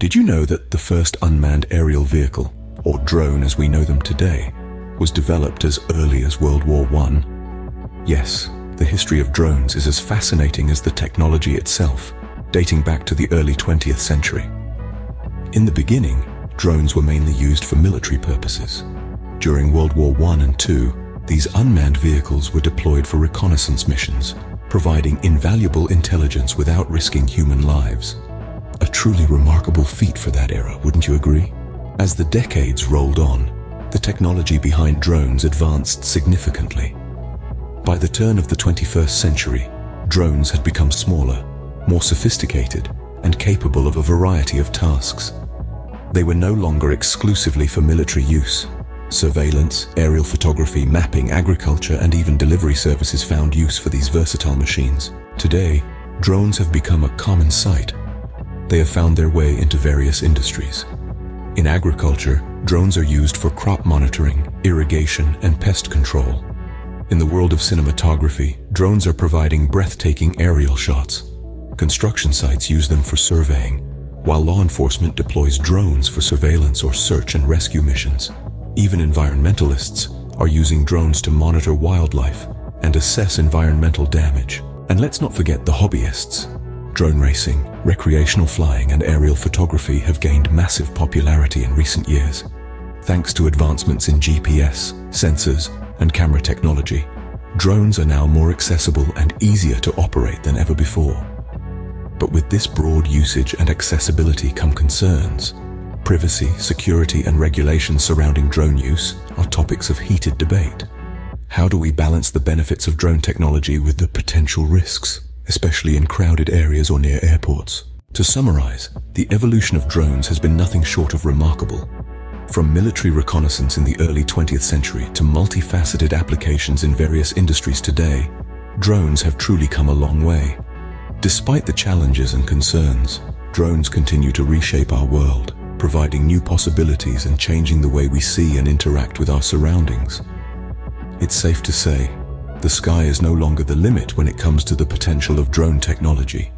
Did you know that the first unmanned aerial vehicle, or drone as we know them today, was developed as early as World War I? Yes, the history of drones is as fascinating as the technology itself, dating back to the early 20th century. In the beginning, drones were mainly used for military purposes. During World War I and II, these unmanned vehicles were deployed for reconnaissance missions, providing invaluable intelligence without risking human lives. A truly remarkable feat for that era, wouldn't you agree? As the decades rolled on, the technology behind drones advanced significantly. By the turn of the 21st century, drones had become smaller, more sophisticated, and capable of a variety of tasks. They were no longer exclusively for military use. Surveillance, aerial photography, mapping, agriculture, and even delivery services found use for these versatile machines. Today, drones have become a common sight. They have found their way into various industries. In agriculture, drones are used for crop monitoring, irrigation, and pest control. In the world of cinematography, drones are providing breathtaking aerial shots. Construction sites use them for surveying, while law enforcement deploys drones for surveillance or search and rescue missions. Even environmentalists are using drones to monitor wildlife and assess environmental damage. And let's not forget the hobbyists. Drone racing, recreational flying, and aerial photography have gained massive popularity in recent years. Thanks to advancements in GPS, sensors, and camera technology, drones are now more accessible and easier to operate than ever before. But with this broad usage and accessibility come concerns. Privacy, security, and regulations surrounding drone use are topics of heated debate. How do we balance the benefits of drone technology with the potential risks, especially in crowded areas or near airports? To summarize, the evolution of drones has been nothing short of remarkable. From military reconnaissance in the early 20th century to multifaceted applications in various industries today, drones have truly come a long way. Despite the challenges and concerns, drones continue to reshape our world, providing new possibilities and changing the way we see and interact with our surroundings. It's safe to say, the sky is no longer the limit when it comes to the potential of drone technology.